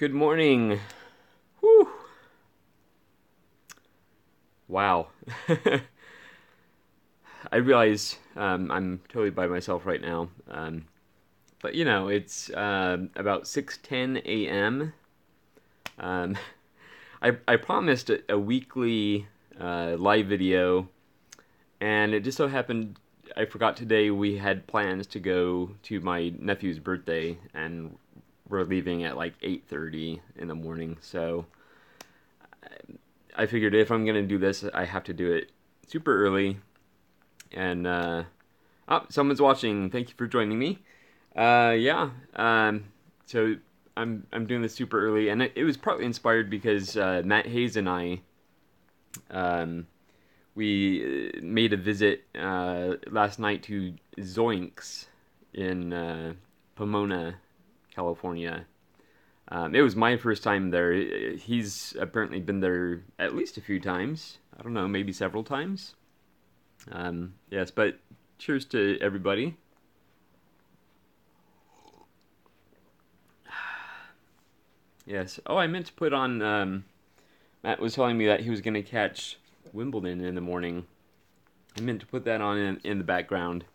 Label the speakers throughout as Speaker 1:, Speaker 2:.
Speaker 1: Good morning. Whew. Wow. I realize I'm totally by myself right now. But it's about 6:10 a.m. Um, I promised a weekly live video, and it just so happened I forgot today we had plans to go to my nephew's birthday, and we're leaving at like 8:30 in the morning. So I figured if I'm gonna do this, I have to do it super early. And someone's watching. Thank you for joining me. Yeah. So I'm doing this super early, and it was partly inspired because Matt Hayes and I we made a visit last night to Zoinks in Pomona, California. It was my first time there. He's apparently been there at least a few times. I don't know, maybe several times. Yes, but cheers to everybody. Yes. Oh, I meant to put on. Matt was telling me that he was going to catch Wimbledon in the morning. I meant to put that on in the background.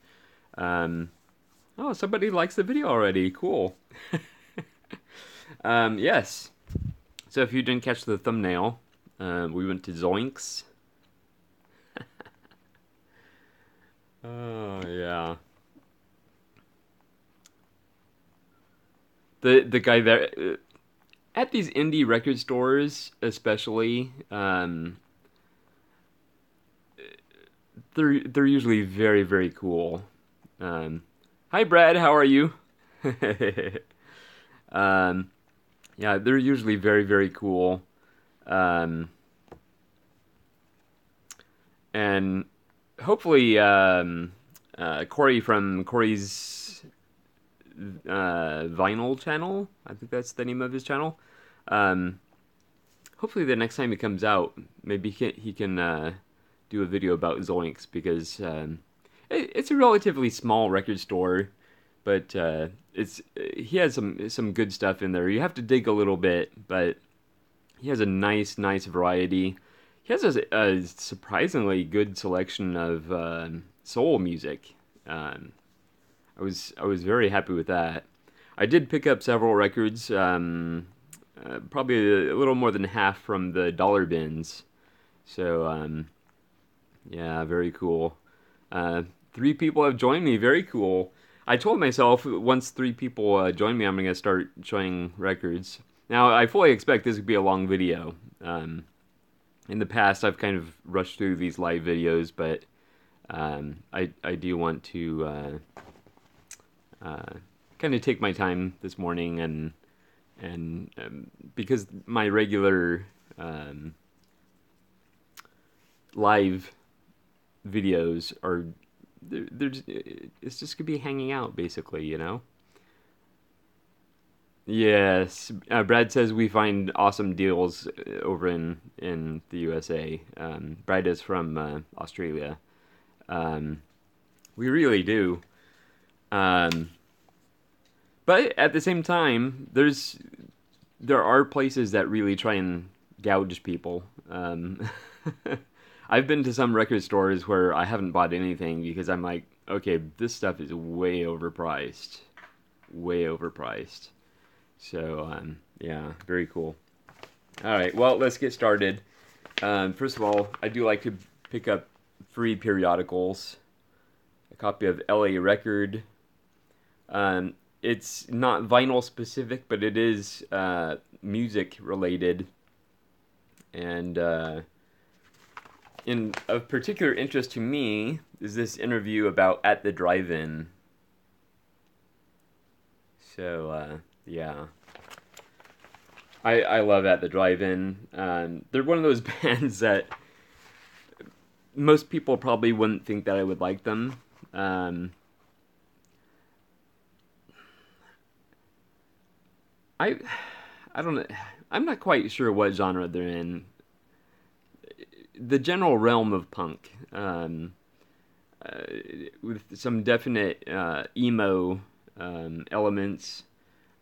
Speaker 1: Um, oh, somebody likes the video already. Cool. Yes. So if you didn't catch the thumbnail, we went to Zoinks. Oh yeah. The guy there at these indie record stores, especially, they're usually very very cool. Um, Hi Brad, how are you? um, yeah, they're usually very very cool. Um, and hopefully, Corey from Corey's vinyl channel. I think that's the name of his channel. Um, Hopefully, the next time he comes out, maybe he can do a video about Zoinks because it's a relatively small record store, but it's he has some good stuff in there. You have to dig a little bit, but he has a nice variety. He has a surprisingly good selection of soul music. Um, I was very happy with that. I did pick up several records, probably a little more than half from the dollar bins. So yeah, very cool. Uh, Three people have joined me. Very cool. I told myself once three people join me, I'm gonna start showing records. Now I fully expect this to be a long video. In the past, I've kind of rushed through these live videos, but I do want to uh, kind of take my time this morning and because my regular um, live videos are they're just, it's just gonna be hanging out basically, you know. Yes, Brad says we find awesome deals over in the USA. Brad is from Australia. Um, we really do. Um, but at the same time, there are places that really try and gouge people. I've been to some record stores where I haven't bought anything because I'm like, okay, this stuff is way overpriced. So yeah, very cool. All right, well, let's get started. First of all, I do like to pick up free periodicals. A copy of LA Record. It's not vinyl specific, but it is music related. And of particular interest to me is this interview about At the Drive-In. So, yeah. I love At the Drive-In. They're one of those bands that most people probably wouldn't think that I would like them. I I don't know. I'm not quite sure what genre they're in. The general realm of punk, uh, with some definite emo elements.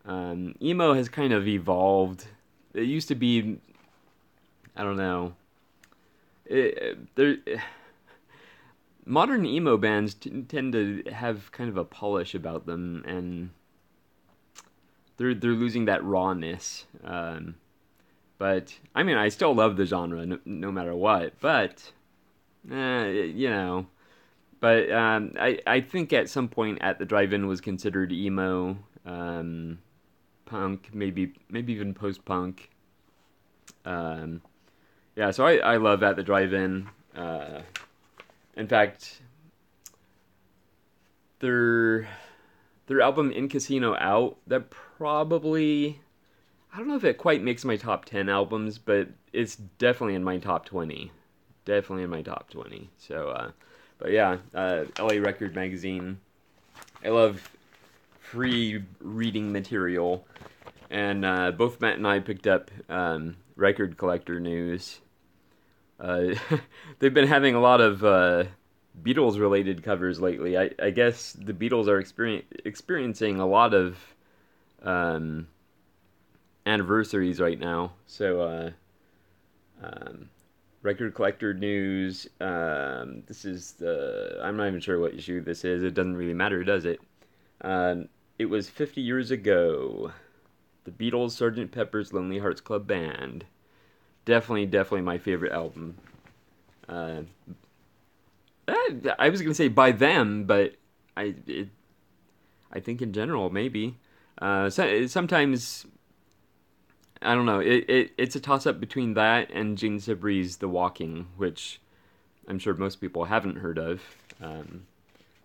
Speaker 1: Emo has kind of evolved. It used to be, I don't know, there. Modern emo bands tend to have kind of a polish about them, and they're losing that rawness. But I mean, I still love the genre, no matter what. But you know, but I think at some point at the drive-in was considered emo, punk, maybe even post-punk. Um, yeah, so I love at the drive-in. In fact, their their album In Casino Out, that probably, I don't know if it quite makes my top 10 albums, but it's definitely in my top 20. Definitely in my top 20. So but yeah, LA Record Magazine. I love free reading material, and both Matt and I picked up Record Collector News. Uh, they've been having a lot of Beatles related covers lately. I guess the Beatles are experiencing a lot of um, anniversaries right now. So, Record Collector News. This is the. I'm not even sure what issue this is. It doesn't really matter, does it? It was 50 years ago. The Beatles, Sgt. Pepper's Lonely Hearts Club Band. Definitely my favorite album. Uh, I was gonna say by them, but I it, I think in general maybe. Sometimes I don't know. It's a toss up between that and Gene Sibrey's The Walking, which I'm sure most people haven't heard of.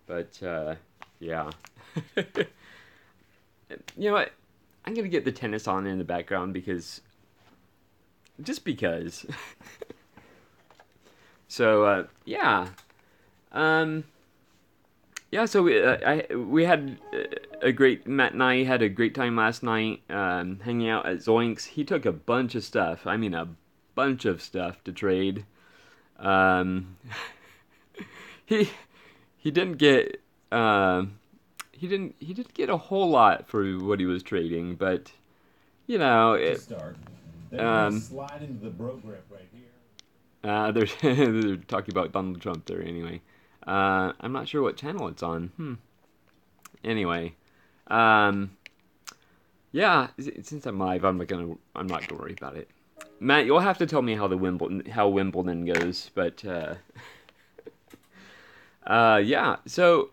Speaker 1: But yeah, you know what? I'm gonna get the tennis on in the background because just because. So yeah. Um, yeah, so we had a great Matt and I had a great time last night hanging out at Zoinks. He took a bunch of stuff. I mean, a bunch of stuff to trade. Um, he he didn't get he didn't get a whole lot for what he was trading, but you know
Speaker 2: To
Speaker 1: it.
Speaker 2: start, then we're going to
Speaker 1: Um,
Speaker 2: slide into the bro grip right here.
Speaker 1: they're talking about Donald Trump there anyway. I'm not sure what channel it's on. Anyway, um, yeah. Since I'm live, I'm not gonna worry about it. Matt, you'll have to tell me how Wimbledon goes, but yeah. So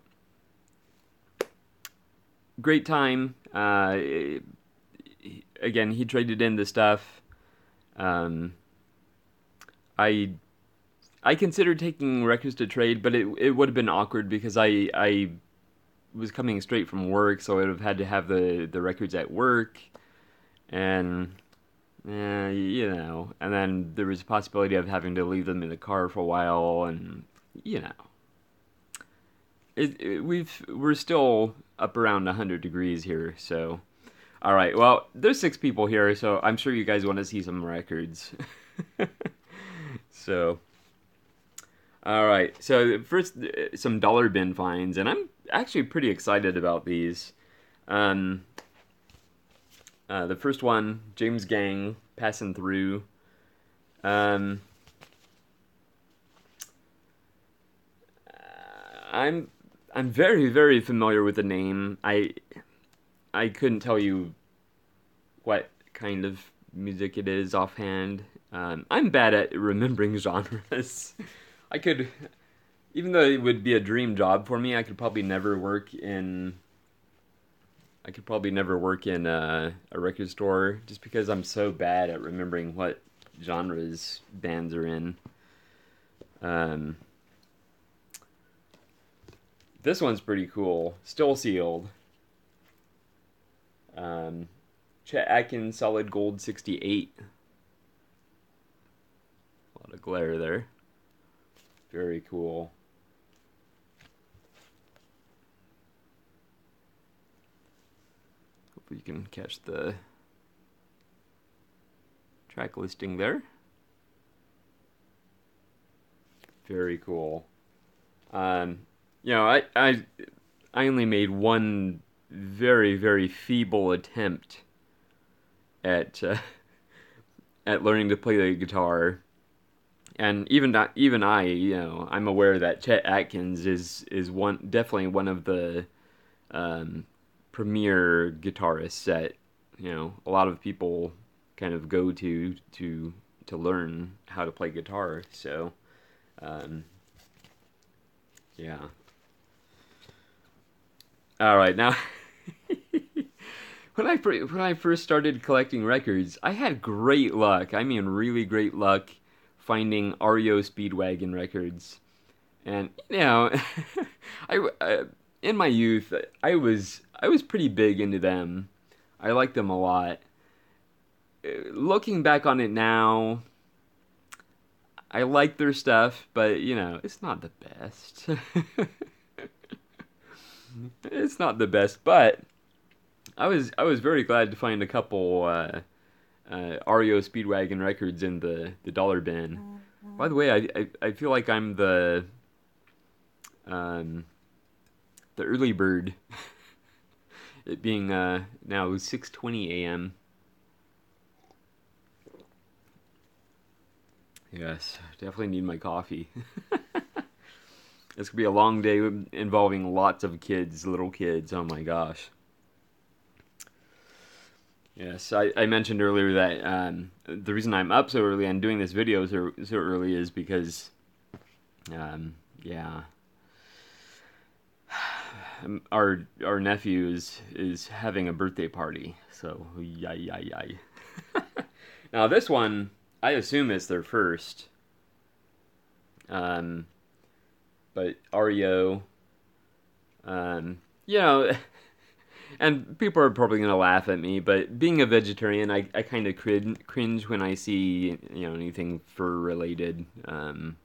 Speaker 1: great time. Again, he traded in the stuff. Um, I I considered taking records to trade, but it would have been awkward because I was coming straight from work, so I would have had to have the records at work, and you know, and then there was a possibility of having to leave them in the car for a while, and you know, we're still up around 100 degrees here, so all right. Well, there's 6 people here, so I'm sure you guys want to see some records. So all right. So first, some dollar bin finds, and I'm actually pretty excited about these. Um, the first one, James Gang, passing through. Um, I'm I'm very familiar with the name. I couldn't tell you what kind of music it is offhand. I'm bad at remembering genres. I could, even though it would be a dream job for me, I could probably never work in a record store just because I'm so bad at remembering what genres bands are in. Um, this one's pretty cool. Still sealed. Um, Chet Atkins Solid Gold 68. A lot of glare there. Very cool. Hope you can catch the track listing there. Very cool. Um, you know, I only made one very, very feeble attempt at at learning to play the guitar. And even I, I'm aware that Chet Atkins is definitely one of the um, premier guitarists that a lot of people kind of go to learn how to play guitar. So um, yeah. All right, now when I first started collecting records, I had great luck. I mean, really great luck finding REO Speedwagon records. And I in my youth, I was pretty big into them. I liked them a lot. Looking back on it now, I like their stuff, but it's not the best. It's not the best, but I was very glad to find a couple REO Speedwagon records in the dollar bin. By the way, I feel like I'm um, the early bird. It being now 6:20 a.m. Yes, definitely need my coffee. This could be a long day involving lots of kids, little kids. Oh my gosh. Yes, I mentioned earlier that the reason I'm up so early and doing this video so early is because, yeah, our nephew is having a birthday party. So yay yay yay. Now this one, I assume it's their first. Um, but REO, you know, and people are probably gonna laugh at me, but being a vegetarian, I kind of cringe when I see anything fur related. I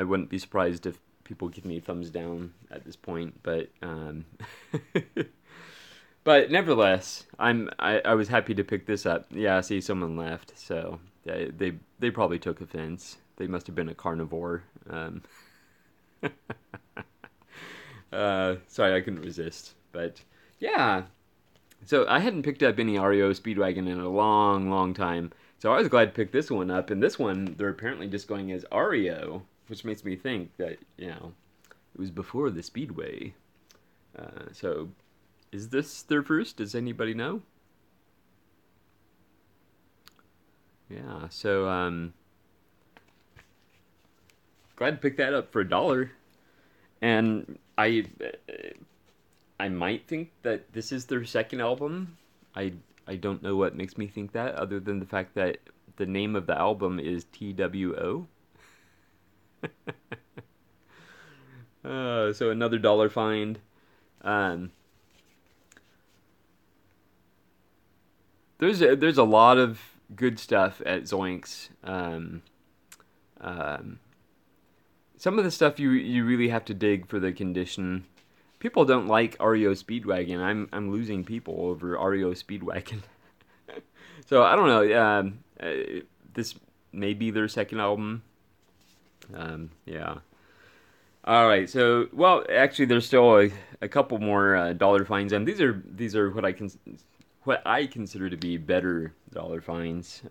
Speaker 1: wouldn't be surprised if people give me thumbs down at this point, but but nevertheless, I was happy to pick this up. Yeah, I see someone left, so they probably took offense. They must have been a carnivore. Sorry, I couldn't resist. But yeah, so I hadn't picked up any REO Speedwagon in a long, long time. So I was glad to pick this one up. And this one, they're apparently just going as REO, which makes me think that it was before the Speedway. So is this their first? Does anybody know? Yeah. So glad to pick that up for $1. And I might think that this is their second album. I don't know what makes me think that, other than the fact that the name of the album is TWO. So another dollar find. Um, there's a lot of good stuff at Zoinks. Um, some of the stuff you really have to dig for the condition. People don't like REO Speedwagon. I'm losing people over REO Speedwagon. So I don't know. This may be their second album. Yeah. All right. So well, actually, there's still a couple more dollar finds, and these are what I consider to be better dollar finds.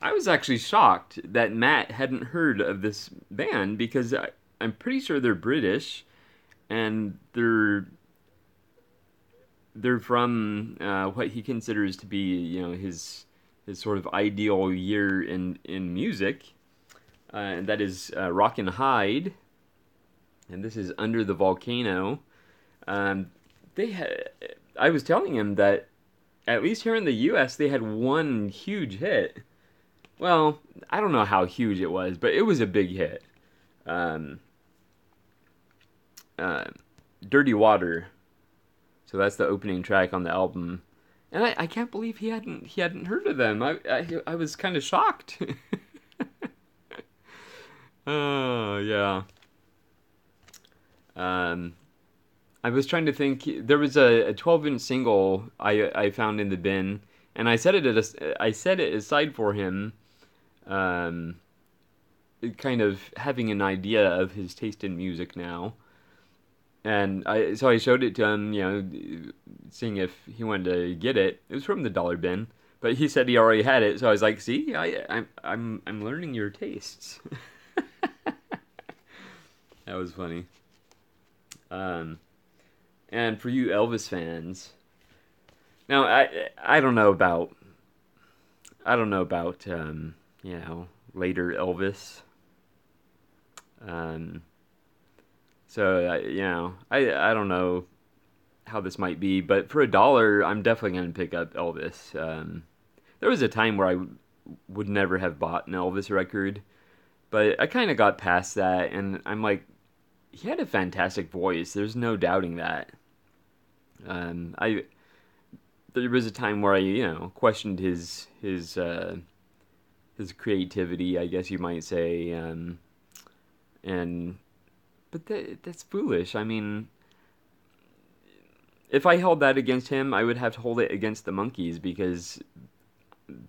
Speaker 1: I was actually shocked that Matt hadn't heard of this band because I'm pretty sure they're British and they're from what he considers to be his sort of ideal year in music, and that is Rock and Hide, and this is Under the Volcano. They had I was telling him that at least here in the U.S. they had one huge hit. Well, I don't know how huge it was, but it was a big hit. Um, uh, Dirty Water. So that's the opening track on the album, and I can't believe he hadn't heard of them. I was kind of shocked. Oh yeah. Um, I was trying to think. There was a 12-inch single I found in the bin, and I set it aside for him. Um, Kind of having an idea of his taste in music now. So I showed it to him, seeing if he wanted to get it. It was from the dollar bin, but he said he already had it. So I was like, "See, I'm learning your tastes." That was funny. Um, and for you Elvis fans, now I don't know about later Elvis. Um, I don't know how this might be, but for $1, I'm definitely going to pick up Elvis. There was a time where would never have bought an Elvis record, but I kind of got past that, and I'm like, he had a fantastic voice. There's no doubting that. I There was a time where I questioned his creativity, I guess you might say, and but that's foolish. I mean, if I held that against him, I would have to hold it against the Monkees because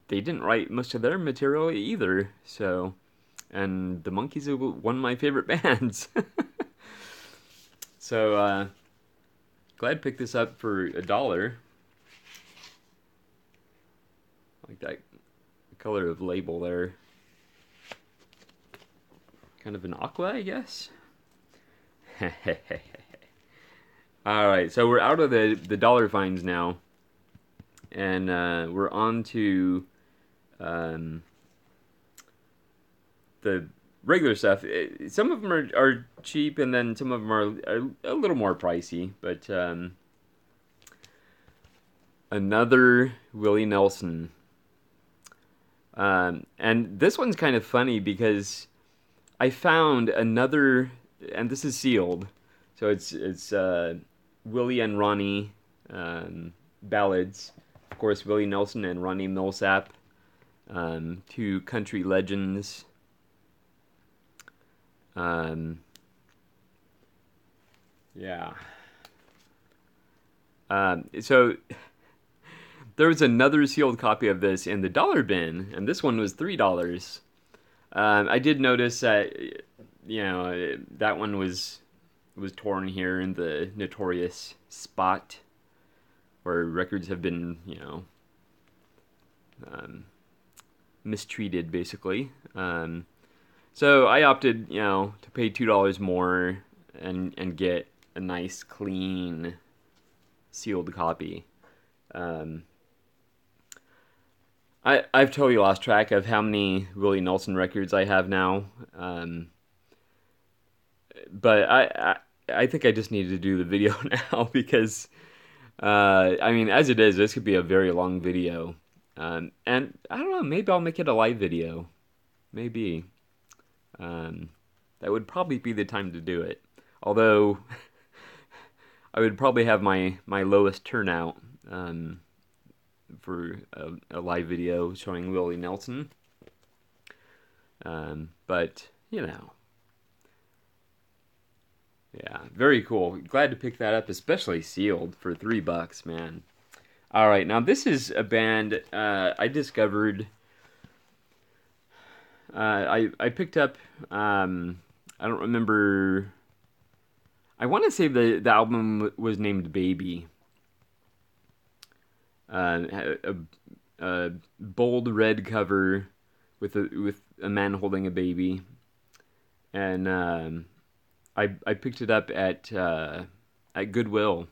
Speaker 1: they didn't write much of their material either. So, and the Monkees are one of my favorite bands. So, glad to pick this up for $1. Like that color of label there. Kind of an aqua, I guess. All right, so we're out of the dollar finds now, and we're on to um, the regular stuff. Some of them are cheap, and then some of them are a little more pricey. But another Willie Nelson, and this one's kind of funny because I found another, and this is sealed, so it's Willie and Ronnie ballads. Of course, Willie Nelson and Ronnie Millsap, two country legends. Um, yeah. So there was another sealed copy of this in the dollar bin, and this one was $3. I did notice that that one was torn here in the notorious spot where records have been um, mistreated basically. So I opted to pay $2 more and get a nice clean sealed copy. Um, I've totally lost track of how many Willie Nelson records I have now. But I think I just need to do the video now because I mean, as it is, this could be a very long video. And I don't know, maybe I'll make it a live video. Maybe. Um, that would probably be the time to do it. Although I would probably have my lowest turnout for a live video showing Willie Nelson. But yeah, very cool. Glad to pick that up, especially sealed for $3, man. All right, now this is a band I discovered. I picked up. I don't remember. I want to say the album was named Baby. A bold red cover with a man holding a baby, and I picked it up at Goodwill,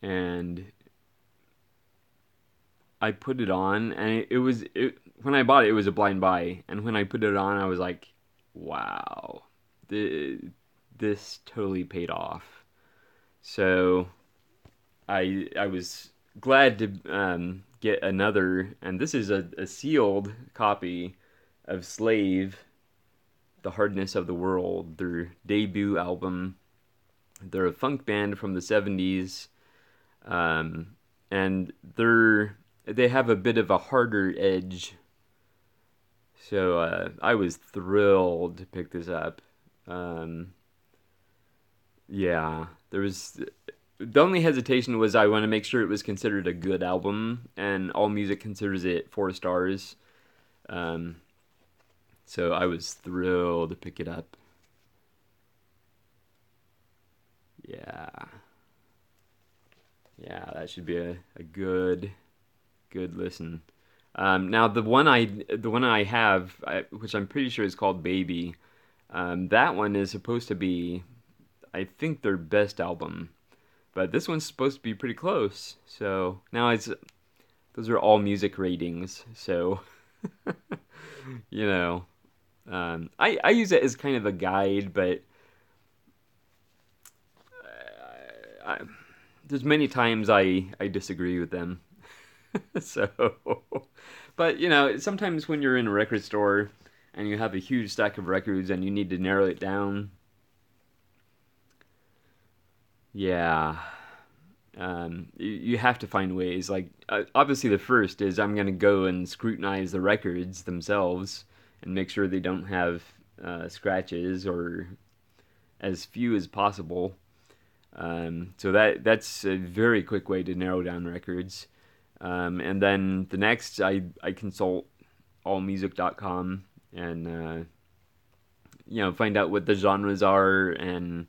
Speaker 1: and I put it on, and when I bought it, it was a blind buy, and when I put it on, I was like, wow, this totally paid off. So I was glad to get another, and this is a sealed copy of Slave, The Hardness of the World, their debut album. They're a funk band from the 70s, and they have a bit of a harder edge. So I was thrilled to pick this up. Yeah, there was the only hesitation was I want to make sure it was considered a good album, and All Music considers it 4 stars. Um, so I was thrilled to pick it up. Yeah, that should be a good listen. Now the one I have, which I'm pretty sure is called Baby, that one is supposed to be, I think, their best album. But this one's supposed to be pretty close. So now it's those are all music ratings. So you know, I use it as kind of a guide, but I, there's many times I disagree with them. So, but sometimes when you're in a record store and you have a huge stack of records and you need to narrow it down, yeah, you have to find ways. Like, obviously, the first is I'm going to go and scrutinize the records themselves and make sure they don't have scratches or as few as possible. So that's a very quick way to narrow down records. And then the next, I consult allmusic.com and find out what the genres are and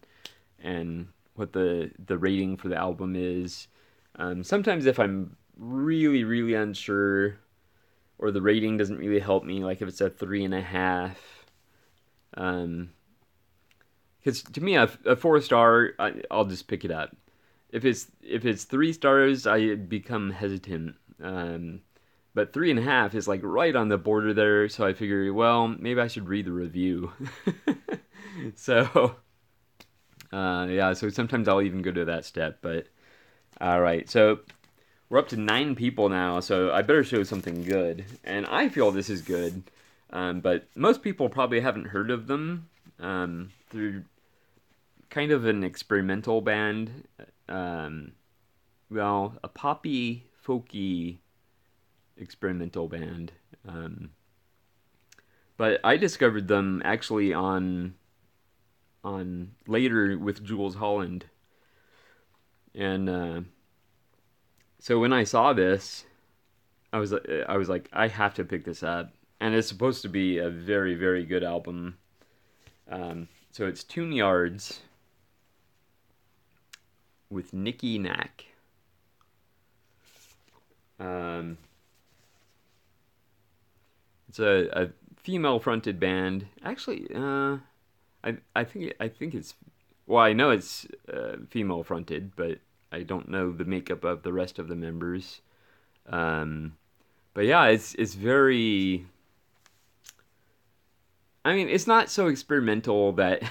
Speaker 1: what the rating for the album is. Sometimes if I'm really really unsure or the rating doesn't really help me, like if it's a 3.5, because to me a 4 star, I'll just pick it up. If it's 3 stars, I become hesitant. But 3.5 is like right on the border there, so I figure, well, maybe I should read the review. So, yeah, so sometimes I'll even go to that step. But all right, so we're up to 9 people now, so I better show something good. And I feel this is good, but most people probably haven't heard of them. They're kind of an experimental band. Well, a poppy, folky experimental band. But I discovered them actually on later with Jules Holland, and so when I saw this, I was like, I have to pick this up, and it's supposed to be a very very good album. So it's Tune Yards with Nikki Knack. It's a female-fronted band. Actually, I think it's, well, I know it's female-fronted, but I don't know the makeup of the rest of the members. Um, but yeah, it's very. I mean, it's not so experimental that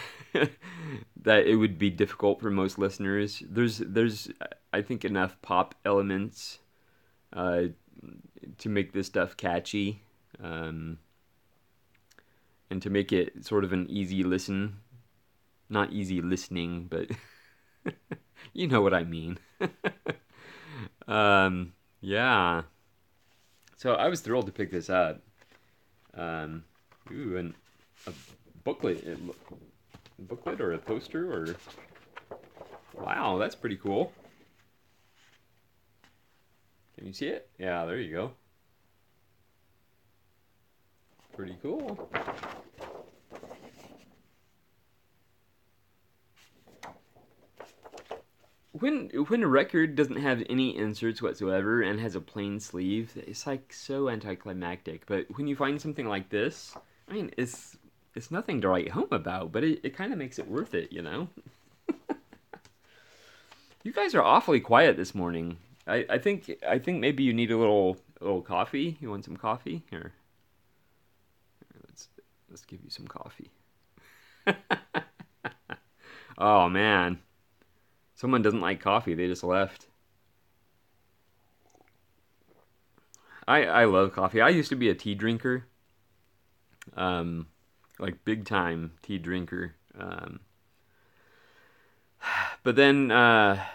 Speaker 1: that it would be difficult for most listeners. There's I think enough pop elements uh, to make this stuff catchy, um, and to make it sort of an easy listen. Not easy listening, but you know what I mean. Yeah. So I was thrilled to pick this up. Um, and a booklet, booklet or a poster or wow, that's pretty cool. Can you see it? Yeah, there you go. Pretty cool. When a record doesn't have any inserts whatsoever and has a plain sleeve, it's like so anticlimactic. But when you find something like this, I mean, it's nothing to write home about, but it kind of makes it worth it, you know? You guys are awfully quiet this morning. I think maybe you need a little coffee. You want some coffee? Here, let's give you some coffee. Oh man, someone doesn't like coffee. They just left. I love coffee. I used to be a tea drinker, um, like big time tea drinker. But then I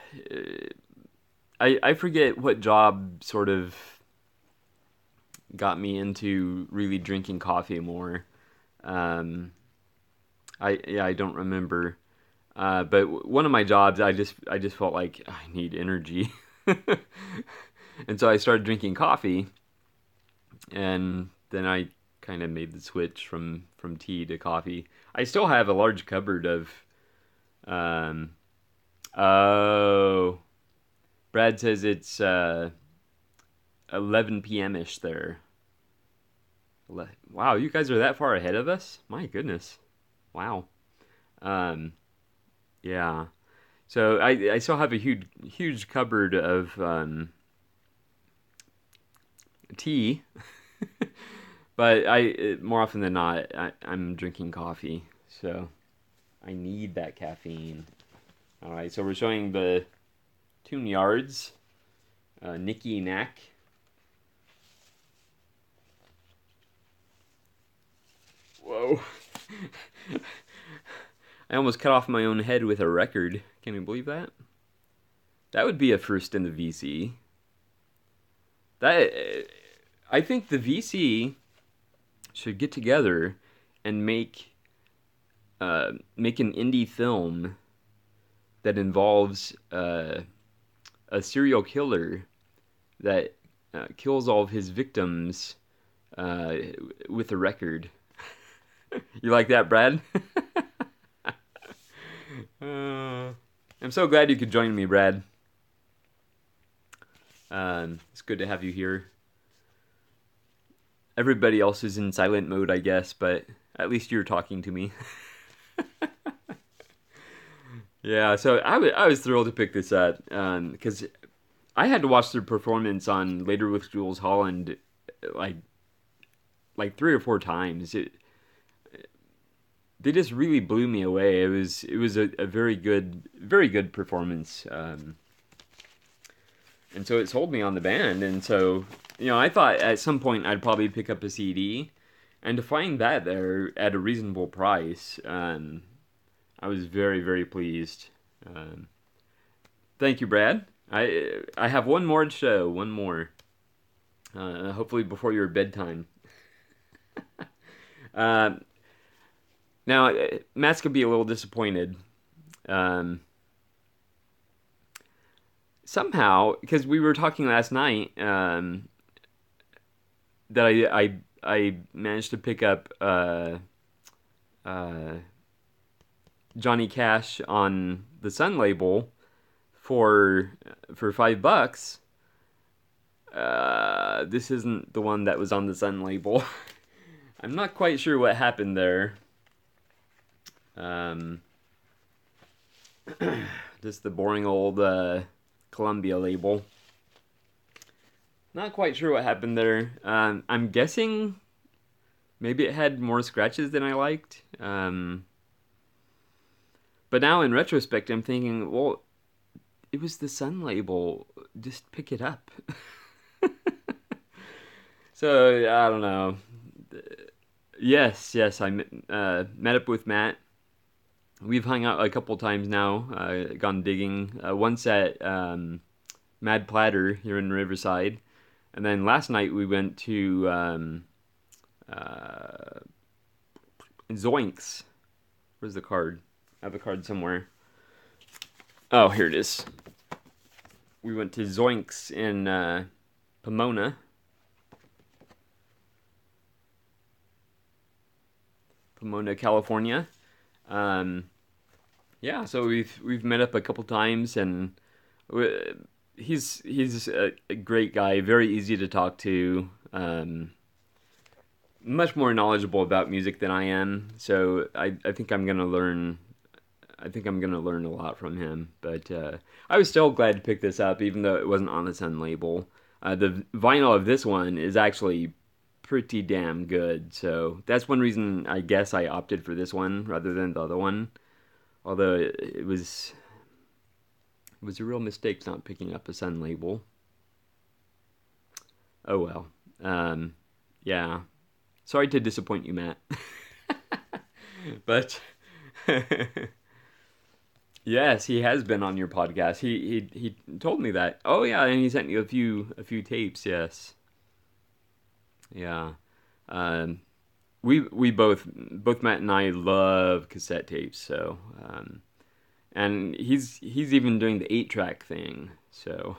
Speaker 1: forget what job sort of got me into really drinking coffee more. Um, I don't remember. But one of my jobs, I just felt like I need energy, and so I started drinking coffee, and then I kind of made the switch from tea to coffee. I still have a large cupboard um, Oh, Brad says it's 11 p.m. ish there. Wow, you guys are that far ahead of us? My goodness. Wow. Um, yeah. So I still have a huge cupboard of tea, but I more often than not I'm drinking coffee. So I need that caffeine. All right, so we're showing the Tune Yards, Nicky Knack. Whoa. I almost cut off my own head with a record. Can you believe that? That would be a first in the VC. That I think the VC should get together and make an indie film that involves a serial killer that kills all of his victims uh, with a record. You like that, Brad? I'm so glad you could join me, Brad. It's good to have you here. Everybody else is in silent mode, I guess, but at least you're talking to me. Yeah, so I was thrilled to pick this up because I had to watch their performance on Later with Jules Holland like like 3 or 4 times. They just really blew me away. It was a very good performance, and so it sold me on the band. And so I thought at some point I'd probably pick up a CD, and to find that there at a reasonable price, I was very pleased. Um, Thank you, Brad. I have one more to show, one more. Hopefully before your bedtime. Uh, Now, Matt's gonna be a little disappointed. Um, Somehow, because we were talking last night, that I managed to pick up uh, Johnny Cash on the Sun label for $5. This isn't the one that was on the Sun label. I'm not quite sure what happened there. Um, just the boring old Columbia label. Not quite sure what happened there. I'm guessing maybe it had more scratches than I liked. But now in retrospect, I'm thinking, well, it was the Sun label. Just pick it up. So I don't know. Yes, I met up with Matt. We've hung out a couple times now. Gone digging. Once at Mad Platter here in Riverside, and then last night we went to uh, Zoinks. Where's the card? I have a card somewhere. Oh, here it is. We went to Zoinks in Pomona. Pomona, California. Um, yeah, so we've met up a couple times, and he's a great guy, very easy to talk to. Much more knowledgeable about music than I am, so I think I'm gonna learn. I think I'm gonna learn a lot from him. But I was still glad to pick this up, even though it wasn't on the Sun label. The vinyl of this one is actually pretty damn good, so that's one reason I guess I opted for this one rather than the other one. Although it was a real mistake not picking up a Sun label. Oh well. Yeah. Sorry to disappoint you, Matt. But yes, he has been on your podcast. He told me that. Oh yeah, and he sent you a few tapes. Yes. Yeah. Um, we both Matt and I love cassette tapes. So and he's even doing the 8-track thing. So,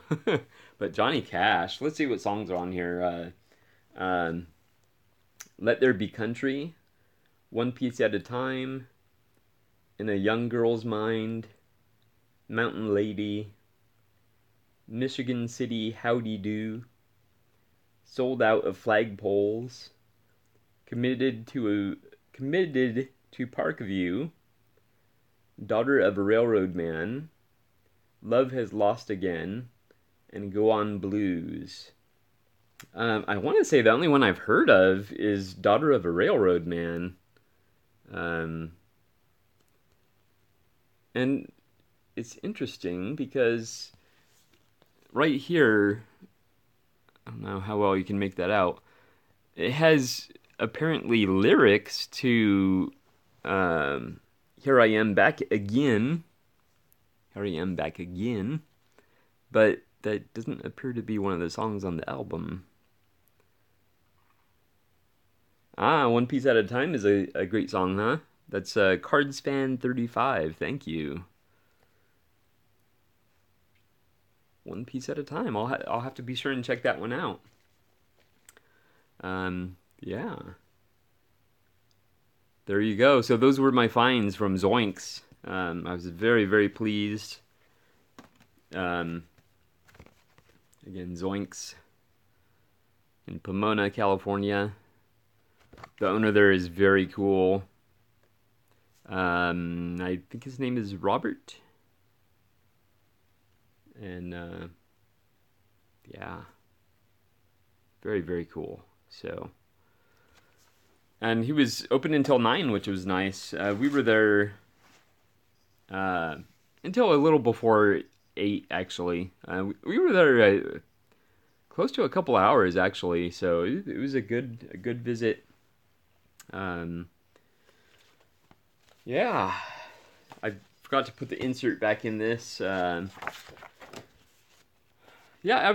Speaker 1: but Johnny Cash. Let's see what songs are on here. Let There Be Country, One Piece at a Time, In a Young Girl's Mind, Mountain Lady, Michigan City Howdy Do, Sold Out of Flagpoles, Committed to Parkview, Daughter of a Railroad Man, Love Has Lost Again, and Go On Blues. I want to say the only one I've heard of is Daughter of a Railroad Man. Um, and it's interesting because right here, I don't know how well you can make that out. It has apparently lyrics to Here I Am Back Again. Here I Am Back Again. But that doesn't appear to be one of the songs on the album. One Piece at a Time is a great song, huh? That's Cardspan35. Thank you. One Piece at a Time. I'll have to be sure and check that one out. Yeah. There you go. So those were my finds from Zoinks. I was very, very pleased. Again, Zoinks in Pomona, California. The owner there is very cool. I think his name is Robert. And yeah, very, very cool. So, and he was open until 9, which was nice. We were there until a little before 8, actually. We were there close to a couple hours, actually. So it was a good visit. Yeah, I forgot to put the insert back in this. Yeah,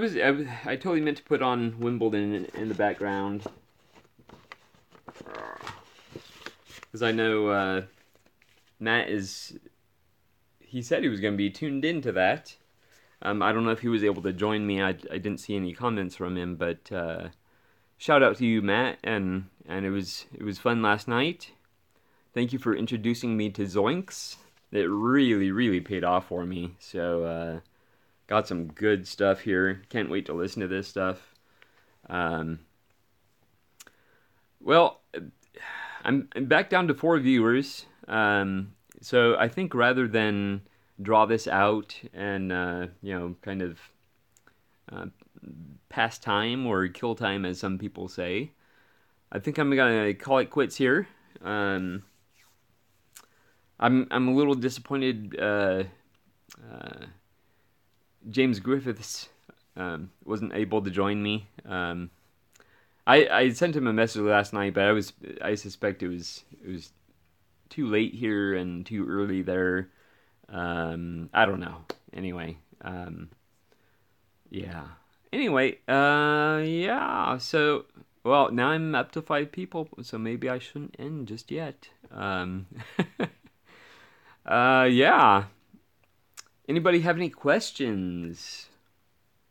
Speaker 1: I totally meant to put on Wimbledon in the background. Because I know Matt he said he was going to be tuned into that. I don't know if he was able to join me. I didn't see any comments from him, but shout out to you, Matt, and it was fun last night. Thank you for introducing me to Zoinks. It really, really paid off for me. So, got some good stuff here. Can't wait to listen to this stuff. Well, I'm back down to 4 viewers. So I think rather than draw this out and kind of pass time or kill time, as some people say, I think I'm gonna call it quits here. I'm a little disappointed. James Griffiths wasn't able to join me. I sent him a message last night, but I suspect it was too late here and too early there. I don't know. Anyway, yeah. Anyway, yeah. So, well, now I'm up to 5 people, so maybe I shouldn't end just yet. Yeah. Anybody have any questions?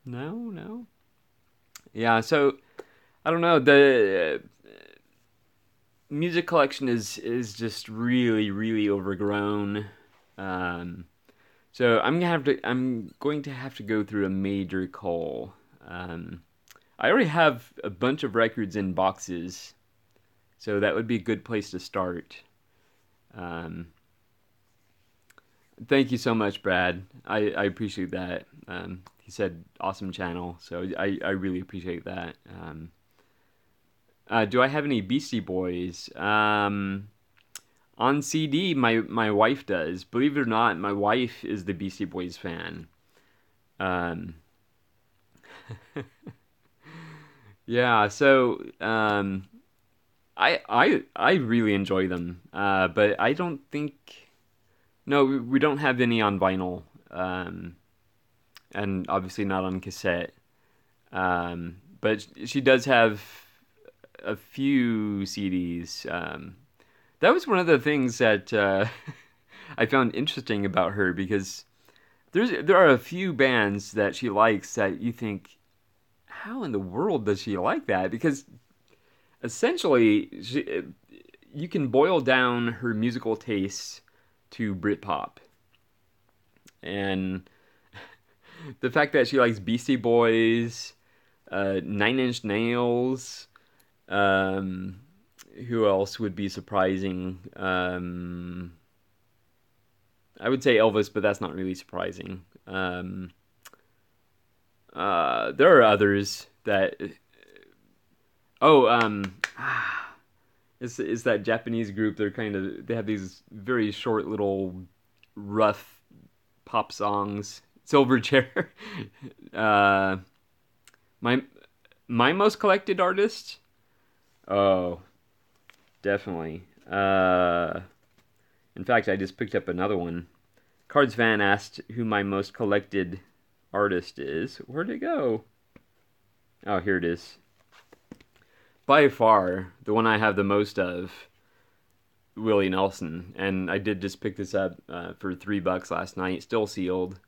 Speaker 1: No? Yeah, so I don't know, the music collection is just really, really overgrown. So I'm going to have to go through a major cull. I already have a bunch of records in boxes, so that would be a good place to start. Thank you so much, Brad. I appreciate that. He said awesome channel, so I really appreciate that. Do I have any Beastie Boys? On CD, my wife does. Believe it or not, my wife is the Beastie Boys fan. Yeah, so I really enjoy them. But I don't think. No, we don't have any on vinyl, and obviously not on cassette. But she does have a few CDs. That was one of the things that I found interesting about her, because there are a few bands that she likes that you think, how in the world does she like that? Because essentially, you can boil down her musical tastes to Britpop. And the fact that she likes Beastie Boys, Nine Inch Nails, um, who else would be surprising? I would say Elvis, but that's not really surprising. There are others that. Oh, it's that Japanese group. They have these very short little rough pop songs. Silverchair. uh, my my most collected artist. Oh, definitely. In fact, I just picked up another one. Cards Fan asked who my most collected artist is. Where'd it go? Oh, here it is. By far, the one I have the most of, Willie Nelson, and I did just pick this up for $3 last night, still sealed.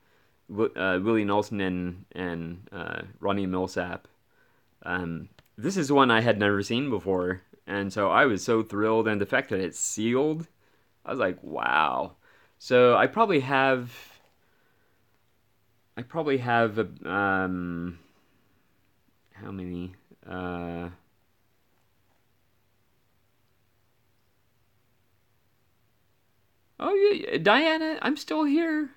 Speaker 1: Willie Nelson and Ronnie Millsap. This is one I had never seen before, and so I was so thrilled. And the fact that it's sealed, I was like, wow. So I probably have how many? Oh yeah, Diana, I'm still here.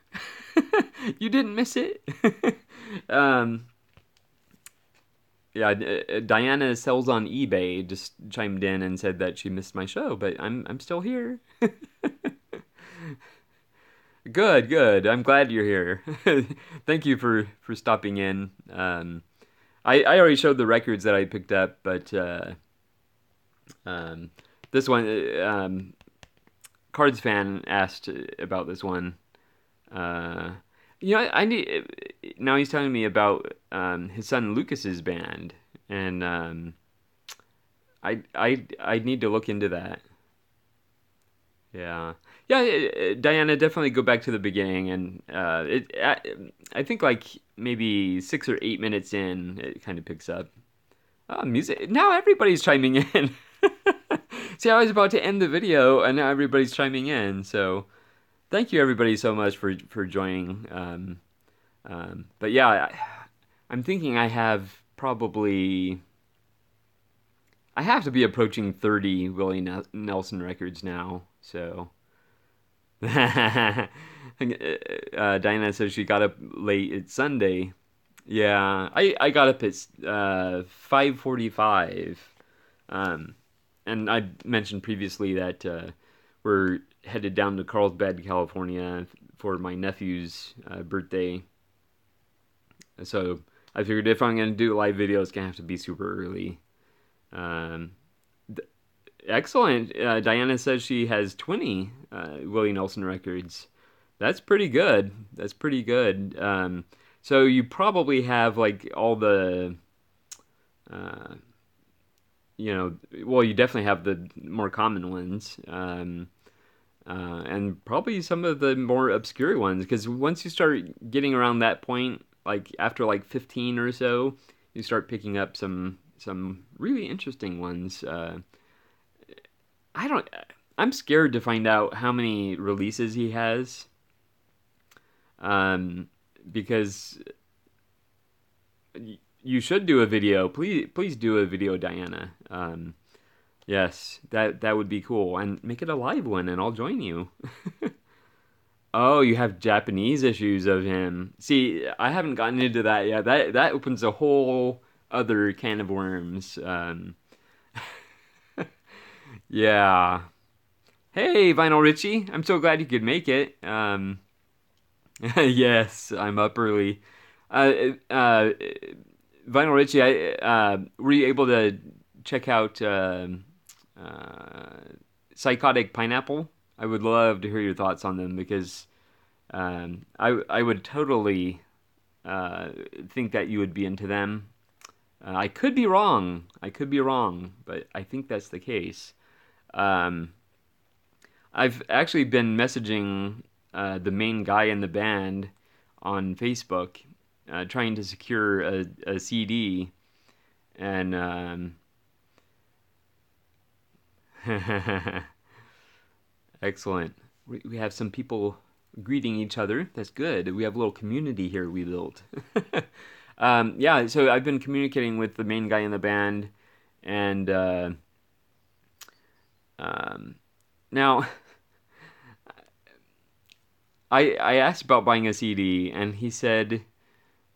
Speaker 1: You didn't miss it. um, yeah, Diana sells on eBay. Just chimed in and said that she missed my show, but I'm still here. Good, good. I'm glad you're here. Thank you for stopping in. I already showed the records that I picked up, but um, this one, Cards Fan asked about this one. Uh, I need now. He's telling me about his son Lucas's band, and I need to look into that. Yeah, yeah. Diana, definitely go back to the beginning, and I think like maybe 6 or 8 minutes in, it kind of picks up. Oh, music. Now everybody's chiming in. See, I was about to end the video, and now everybody's chiming in. So thank you everybody so much for joining. But yeah, I'm thinking I have to be approaching 30 Willie Nelson records now. So Diana says she got up late. It's Sunday. Yeah, I got up at 5:45. Um, and I mentioned previously that we're headed down to Carlsbad, California for my nephew's birthday. So I figured if I'm going to do a live video, it's going to have to be super early. Um, th- Excellent. Diana says she has 20 Willie Nelson records. That's pretty good. That's pretty good. So you probably have like all the, uh, well, you definitely have the more common ones. And probably some of the more obscure ones, because once you start getting around that point, like after like 15 or so, you start picking up some really interesting ones. I don't. I'm scared to find out how many releases he has, um, because you should do a video. Please do a video, Diana. Yes, that would be cool, and make it a live one, and I'll join you. Oh, you have Japanese issues of him. See, I haven't gotten into that yet. That opens a whole other can of worms. Yeah. Hey, Vinyl Richie. I'm so glad you could make it. Yes, I'm up early. Vinyl Richie, were you able to check out uh, Psychotic Pineapple? I would love to hear your thoughts on them because I would totally uh, think that you would be into them. I could be wrong. I could be wrong, but I think that's the case. Um, I've actually been messaging the main guy in the band on Facebook, trying to secure a CD, and excellent. We have some people greeting each other. That's good. We have a little community here we built. Yeah, so I've been communicating with the main guy in the band, and um, now I asked about buying a CD, and he said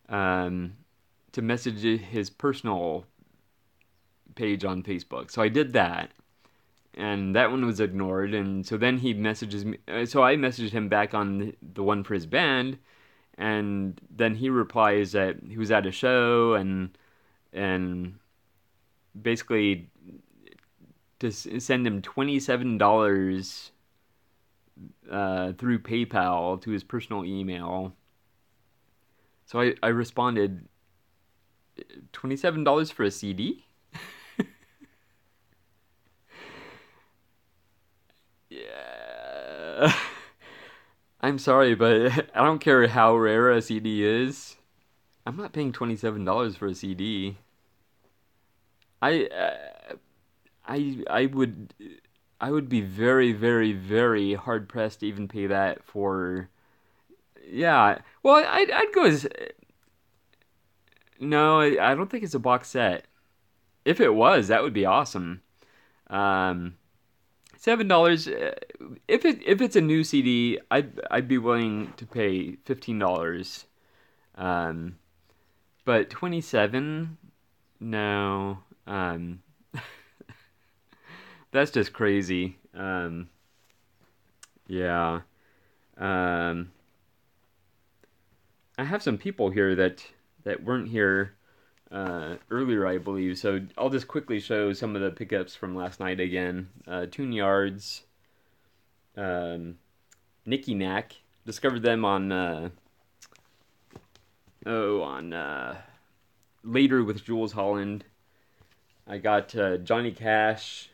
Speaker 1: um, to message his personal page on Facebook. So I did that, and that one was ignored. And so then he messages me. So I messaged him back on the one for his band, and then he replies that he was at a show and basically to send him $27 through PayPal to his personal email. So I responded, $27 for a CD? Yeah. I'm sorry, but I don't care how rare a CD is. I'm not paying $27 for a CD. I I would be very very very hard pressed to even pay that for. Yeah. Well, I'd go as no. I don't think it's a box set. If it was, that would be awesome. Um, $7. If it's a new CD, I'd be willing to pay $15. Um, but 27, no. That's just crazy. Yeah. Um, I have some people here that weren't here earlier, I believe. So I'll just quickly show some of the pickups from last night again. Tune Yards, um, Nicky Knack. Discovered them on Later with Jules Holland. I got Johnny Cash.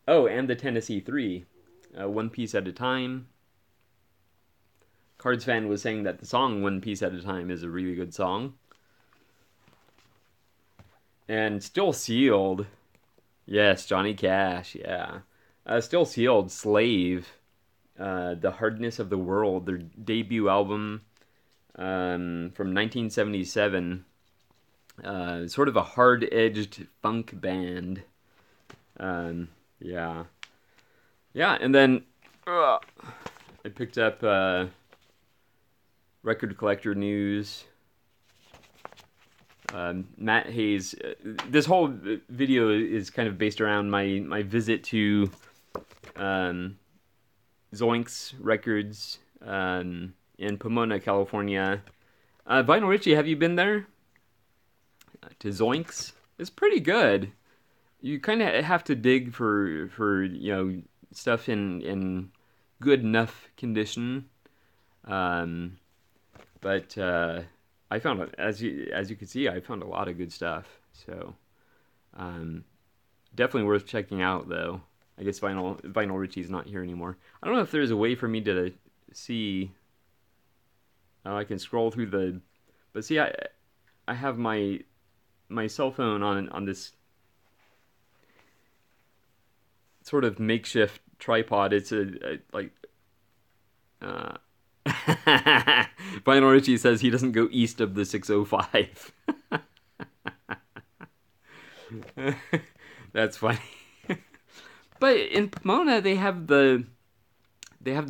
Speaker 1: Oh, and the Tennessee Three, One Piece at a Time. Cards fan was saying that the song One Piece at a Time is a really good song. And Still Sealed. Yes, Johnny Cash, yeah. Still Sealed, Slave. The Hardness of the World, their debut album from 1977. Sort of a hard-edged funk band. Yeah. Yeah, and then I picked up Record Collector News. Matt Hayes. This whole video is kind of based around my visit to Zoinks Records in Pomona, California. Vinyl Richie, have you been there? To Zoinks? It's pretty good. You kind of have to dig for stuff in good enough condition. But I found, as you can see, I found a lot of good stuff. So definitely worth checking out, though. I guess Vinyl Richie's not here anymore. I don't know if there's a way for me to see. I can scroll through but see, I have my cell phone on this sort of makeshift tripod. It's like. Vinyl Richie says he doesn't go east of the 605. That's funny. But in Pomona, they have the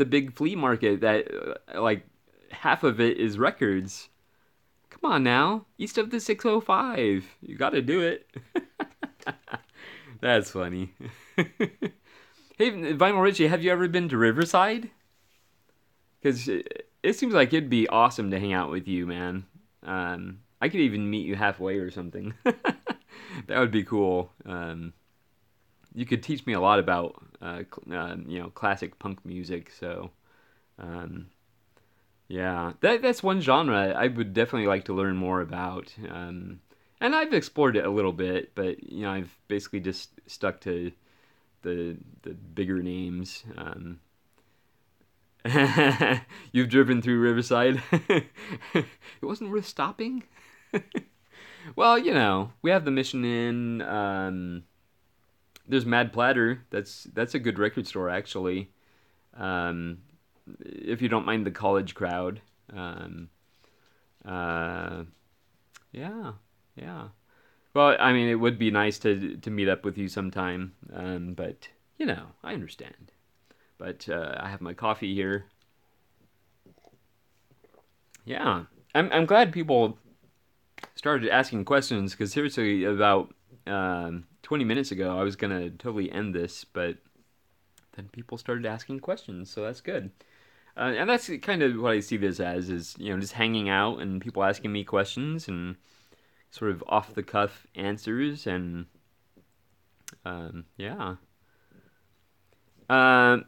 Speaker 1: big flea market that like half of it is records. Come on now, east of the 605. You got to do it. That's funny. Hey, Vinyl Richie, have you ever been to Riverside? Because it seems like it'd be awesome to hang out with you, man. I could even meet you halfway or something. That would be cool. You could teach me a lot about, classic punk music. So, yeah, that's one genre I would definitely like to learn more about. And I've explored it a little bit, but I've basically just stuck to the bigger names. You've driven through Riverside. It wasn't worth stopping. Well, we have the Mission Inn. There's Mad Platter. That's a good record store, actually. if you don't mind the college crowd. Um, uh, yeah, yeah. Well, I mean, it would be nice to meet up with you sometime, but I understand. But I have my coffee here. Yeah, I'm glad people started asking questions because seriously, about 20 minutes ago, I was gonna totally end this, but then people started asking questions, so that's good. And that's kind of what I see this as is just hanging out and people asking me questions and sort of off the cuff answers and yeah. Uh,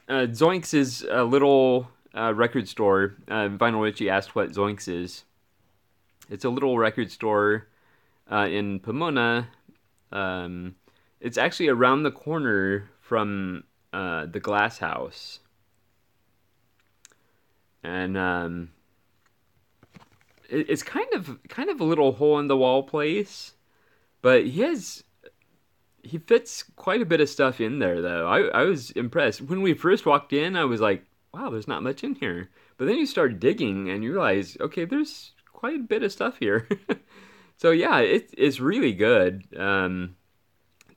Speaker 1: Zoinks is a little record store. Vinyl Richie asked what Zoinks is. It's a little record store in Pomona. Um, it's actually around the corner from the Glass House, and it's kind of a little hole in the wall place. But he fits quite a bit of stuff in there, though. I was impressed when we first walked in. I was like, wow, there's not much in here. But then you start digging and you realize, okay, there's quite a bit of stuff here. So yeah, it's really good. The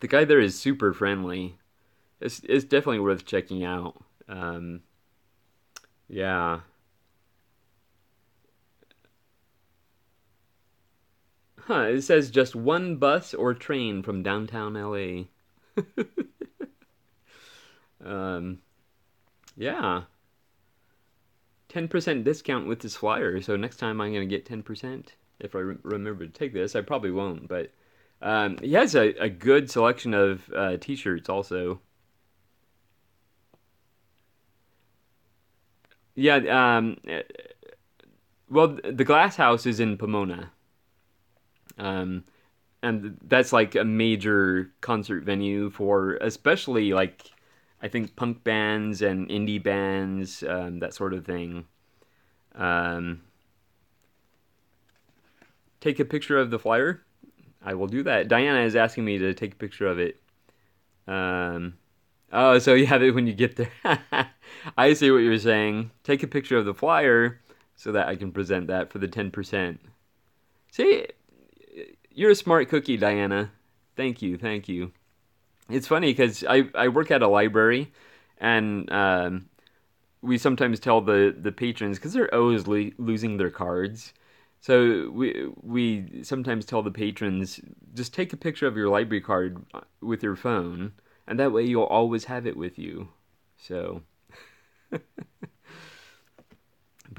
Speaker 1: guy there is super friendly. It's definitely worth checking out. Yeah. Huh, it says just one bus or train from downtown LA. Um, yeah. 10% discount with this flyer, so next time I'm going to get 10% if I remember to take this. I probably won't, but he has a good selection of t-shirts also. Yeah, well, the Glass House is in Pomona. Um, and that's like a major concert venue for especially like I think punk bands and indie bands, that sort of thing. Um, take a picture of the flyer. I will do that. Diana is asking me to take a picture of it. Um, oh, so you have it when you get there. I see what you're saying. Take a picture of the flyer so that I can present that for the 10%. See, you're a smart cookie, Diana. Thank you, thank you. It's funny because I work at a library, and we sometimes tell the patrons because they're always losing their cards. So we sometimes tell the patrons just take a picture of your library card with your phone, and that way you'll always have it with you. So, but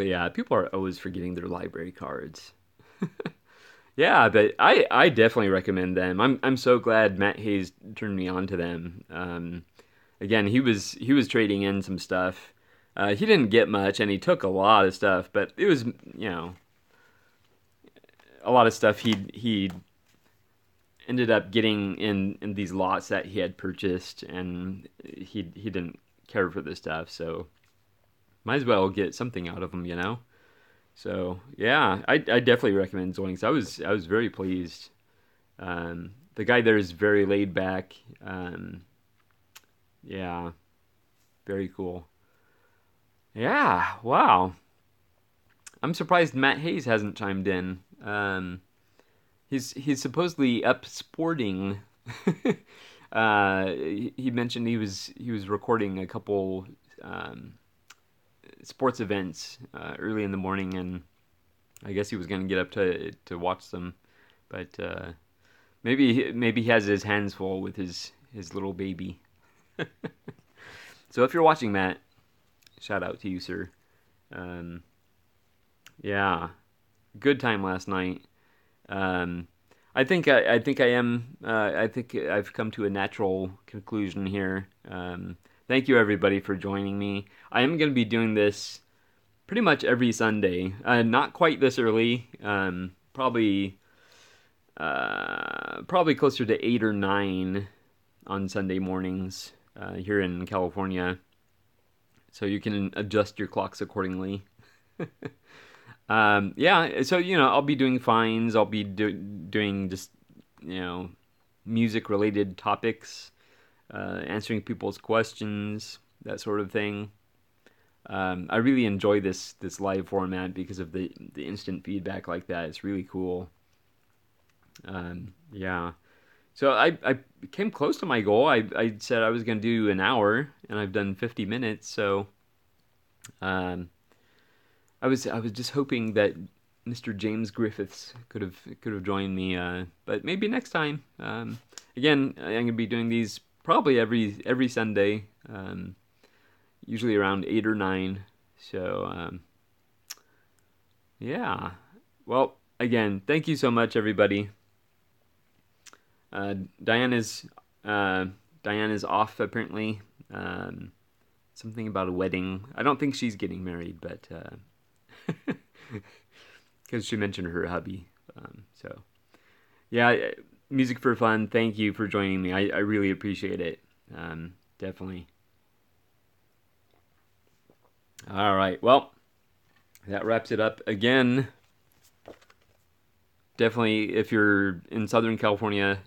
Speaker 1: yeah, people are always forgetting their library cards. Yeah, but I definitely recommend them. I'm so glad Matt Hayes turned me on to them. Again, he was trading in some stuff. He didn't get much, and he took a lot of stuff, but it was a lot of stuff he ended up getting in these lots that he had purchased, and he didn't care for the stuff, so might as well get something out of him. So yeah, I definitely recommend Zoinks. I was very pleased. The guy there is very laid back. Yeah, very cool. Yeah, wow. I'm surprised Matt Hayes hasn't chimed in. He's supposedly up sporting. He mentioned he was recording a couple um, sports events early in the morning, and I guess he was going to get up to watch them, but maybe he has his hands full with his little baby. So if you're watching, Matt, shout out to you, sir. Um, yeah, good time last night. Um, I think I've come to a natural conclusion here. Thank you everybody for joining me. I am going to be doing this pretty much every Sunday. Not quite this early. Probably closer to 8 or 9 on Sunday mornings here in California. So you can adjust your clocks accordingly. Yeah, so I'll be doing fines. I'll be doing just you know music related topics, answering people's questions. that sort of thing. I really enjoy this live format because of the instant feedback like that. It's really cool. Yeah. So I came close to my goal. I said I was going to do an hour, and I've done 50 minutes. So um, I was just hoping that Mr. James Griffiths could have joined me, but maybe next time. Again, I'm going to be doing these probably every Sunday, usually around 8 or 9. So yeah. Well, again, thank you so much, everybody. Uh, Diane is uh, Diane is off apparently. Um, Something about a wedding. I don't think she's getting married, but because she mentioned her hubby. So yeah, music for fun. Thank you for joining me. I really appreciate it. Definitely. All right. Well, that wraps it up again. Definitely, if you're in Southern California,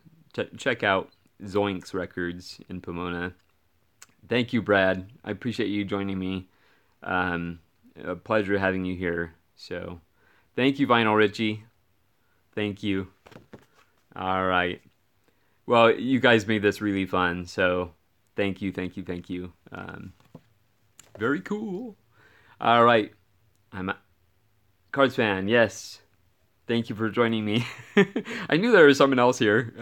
Speaker 1: check out Zoinks Records in Pomona. Thank you, Brad. I appreciate you joining me. Um, a pleasure having you here. So, thank you, Vinyl Richie. Thank you. All right. Well, you guys made this really fun. So, thank you, thank you, thank you. Very cool. All right. I'm a Cards fan. Yes. Thank you for joining me. I knew there was someone else here.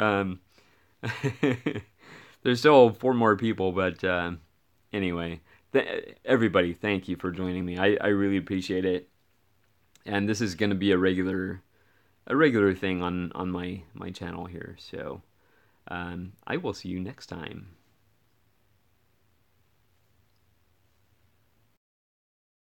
Speaker 1: There's still 4 more people, but anyway, everybody, thank you for joining me. I really appreciate it, and this is going to be a regular thing on my channel here. So I will see you next time.